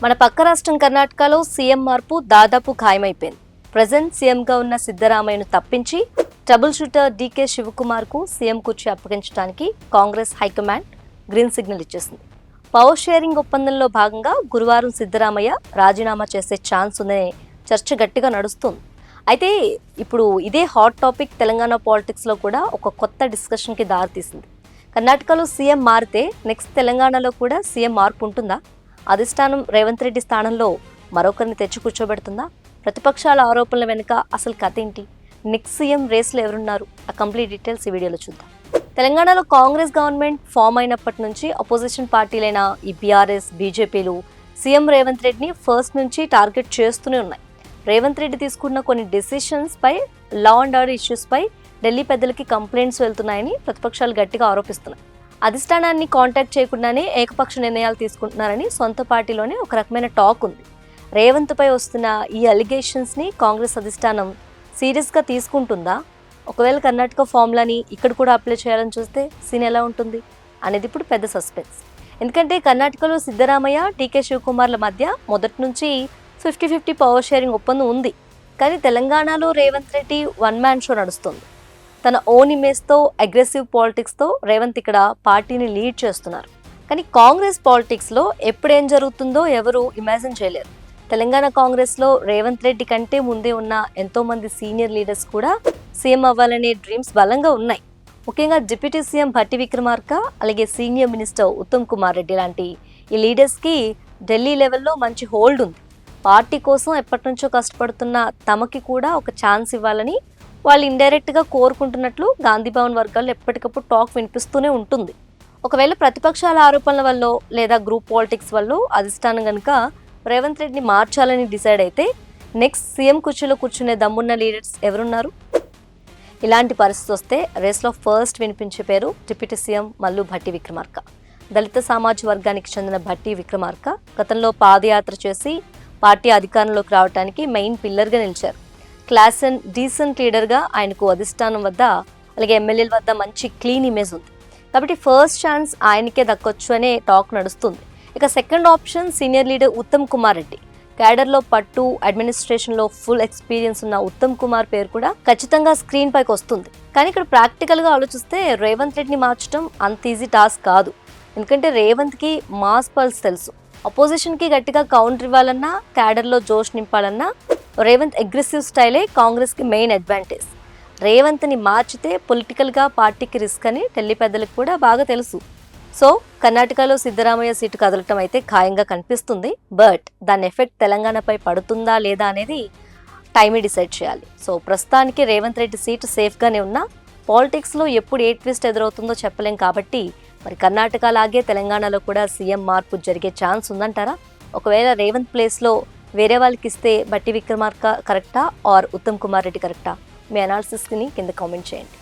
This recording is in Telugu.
మన పక్క రాష్ట్రం కర్ణాటకలో సీఎం మార్పు దాదాపు ఖాయమైపోయింది. ప్రెజెంట్ సీఎంగా ఉన్న సిద్ధరామయ్యను తప్పించి ట్రబుల్ షూటర్ డీకే శివకుమార్కు సీఎం కుర్చీ అప్పగించడానికి కాంగ్రెస్ హైకమాండ్ గ్రీన్ సిగ్నల్ ఇచ్చేసింది. పవర్ షేరింగ్ ఒప్పందంలో భాగంగా గురువారం సిద్ధరామయ్య రాజీనామా చేసే ఛాన్స్ ఉందనే చర్చ గట్టిగా నడుస్తుంది. అయితే ఇప్పుడు ఇదే హాట్ టాపిక్ తెలంగాణ పాలిటిక్స్లో కూడా ఒక కొత్త డిస్కషన్కి దారితీసింది. కర్ణాటకలో సీఎం మారితే నెక్స్ట్ తెలంగాణలో కూడా సీఎం మార్పు ఉంటుందా? అధిష్టానం రేవంత్ రెడ్డి స్థానంలో మరొకరిని తెచ్చి కూర్చోబెడుతుందా? ప్రతిపక్షాల ఆరోపణల వెనుక అసలు కథ ఏంటి? నెక్స్ట్ సీఎం రేస్లో ఎవరున్నారు? ఆ కంప్లీట్ డీటెయిల్స్ ఈ వీడియోలో చూద్దాం. తెలంగాణలో కాంగ్రెస్ గవర్నమెంట్ ఫామ్ అయినప్పటి నుంచి అపోజిషన్ పార్టీలైన ఈ బీఆర్ఎస్, బీజేపీలు సీఎం రేవంత్ రెడ్డిని ఫస్ట్ నుంచి టార్గెట్ చేస్తూనే ఉన్నాయి. రేవంత్ రెడ్డి తీసుకున్న కొన్ని డెసిషన్స్ పై, లా అండ్ ఆర్డర్ ఇష్యూస్ పై ఢిల్లీ పెద్దలకి కంప్లైంట్స్ వెళ్తున్నాయని ప్రతిపక్షాలు గట్టిగా ఆరోపిస్తున్నాయి. అధిష్టానాన్ని కాంటాక్ట్ చేయకుండానే ఏకపక్ష నిర్ణయాలు తీసుకుంటున్నారని సొంత పార్టీలోనే ఒక రకమైన టాక్ ఉంది. రేవంత్ పై వస్తున్న ఈ అలిగేషన్స్ని కాంగ్రెస్ అధిష్టానం సీరియస్గా తీసుకుంటుందా? ఒకవేళ కర్ణాటక ఫార్ములాని ఇక్కడ కూడా అప్లై చేయాలని చూస్తే సీన్ ఎలా ఉంటుంది అనేది ఇప్పుడు పెద్ద సస్పెన్స్. ఎందుకంటే కర్ణాటకలో సిద్ధరామయ్య, డీకే శివకుమార్ల మధ్య మొదటి నుంచి 50-50 పవర్ షేరింగ్ ఒప్పందం ఉంది. కానీ తెలంగాణలో Revanth Reddy one man show నడుస్తుంది. తన ఓన్ ఇమేజ్తో, అగ్రెసివ్ పాలిటిక్స్తో రేవంత్ ఇక్కడ పార్టీని లీడ్ చేస్తున్నారు. కానీ కాంగ్రెస్ పాలిటిక్స్లో ఎప్పుడేం జరుగుతుందో ఎవరు ఇమాజిన్ చేయలేరు. తెలంగాణ కాంగ్రెస్లో రేవంత్ రెడ్డి కంటే ముందే ఉన్న ఎంతోమంది సీనియర్ లీడర్స్ కూడా సీఎం అవ్వాలనే డ్రీమ్స్ బలంగా ఉన్నాయి. ముఖ్యంగా డిప్యూటీ సీఎం భట్టి విక్రమార్క, అలాగే సీనియర్ మినిస్టర్ ఉత్తమ్ కుమార్ రెడ్డి లాంటి ఈ లీడర్స్కి ఢిల్లీ లెవెల్లో మంచి హోల్డ్ ఉంది. పార్టీ కోసం ఎప్పటి నుంచో కష్టపడుతున్న తమకి కూడా ఒక ఛాన్స్ ఇవ్వాలని వాళ్ళు ఇండైరెక్ట్గా కోరుకుంటున్నట్లు గాంధీభవన్ వర్గాల్లో ఎప్పటికప్పుడు టాక్ వినిపిస్తూనే ఉంటుంది. ఒకవేళ ప్రతిపక్షాల ఆరోపణల వల్ల లేదా గ్రూప్ పాలిటిక్స్ వల్ల అధిష్టానం కనుక రేవంత్ రెడ్డిని మార్చాలని డిసైడ్ అయితే నెక్స్ట్ సీఎం కుర్చీలో కూర్చునే దమ్మున్న లీడర్స్ ఎవరున్నారు? ఇలాంటి పరిస్థితి వస్తే రేస్లో ఫస్ట్ వినిపించే పేరు డిప్యూటీ సీఎం మల్లు భట్టి విక్రమార్క. దళిత సామాజిక వర్గానికి చెందిన భట్టి విక్రమార్క గతంలో పాదయాత్ర చేసి పార్టీ అధికారంలోకి రావడానికి మెయిన్ పిల్లర్గా నిలిచారు. క్లాస్ అండ్ డీసెంట్ లీడర్గా ఆయనకు అధిష్టానం వద్ద, అలాగే ఎమ్మెల్యేల వద్ద మంచి క్లీన్ ఇమేజ్ ఉంది. కాబట్టి ఫస్ట్ ఛాన్స్ ఆయనకే దక్కొచ్చు అనే టాక్ నడుస్తుంది. ఇక second option senior leader Uttam Kumar Reddy. క్యాడర్లో పట్టు, అడ్మినిస్ట్రేషన్లో ఫుల్ ఎక్స్పీరియన్స్ ఉన్న ఉత్తమ్ కుమార్ పేరు కూడా ఖచ్చితంగా స్క్రీన్ పైకి వస్తుంది. కానీ ఇక్కడ ప్రాక్టికల్గా ఆలోచిస్తే రేవంత్ రెడ్డిని మార్చడం అంత ఈజీ టాస్క్ కాదు. ఎందుకంటే రేవంత్కి మాస్ పల్స్ తెలుసు. అపోజిషన్కి గట్టిగా కౌంటర్ ఇవ్వాలన్నా, క్యాడర్లో జోష్ నింపాలన్నా రేవంత్ అగ్రెసివ్ స్టైలే కాంగ్రెస్కి మెయిన్ అడ్వాంటేజ్. రేవంత్ని మార్చితే పొలిటికల్గా పార్టీకి రిస్క్ అని ఢిల్లీ పెద్దలకు కూడా బాగా తెలుసు. సో కర్ణాటకలో సిద్ధరామయ్య సీటు కదలటం అయితే ఖాయంగా కనిపిస్తుంది. బట్ దాని ఎఫెక్ట్ తెలంగాణపై పడుతుందా లేదా అనేది టైమే డిసైడ్ చేయాలి. సో ప్రస్తుతానికి రేవంత్ రెడ్డి సీటు సేఫ్గానే ఉన్నా పాలిటిక్స్లో ఎప్పుడు ఏ ట్విస్ట్ ఎదురవుతుందో చెప్పలేం. కాబట్టి మరి కర్ణాటక లాగే తెలంగాణలో కూడా సీఎం మార్పు జరిగే ఛాన్స్ ఉందంటారా? ఒకవేళ రేవంత్ ప్లేస్లో వేరే వాళ్ళకి ఇస్తే భట్టి విక్రమార్క కరెక్టా ఆర్ ఉత్తమ్ కుమార్ రెడ్డి కరెక్టా? మీ అనాలిసిస్ని కింద కామెంట్ చేయండి.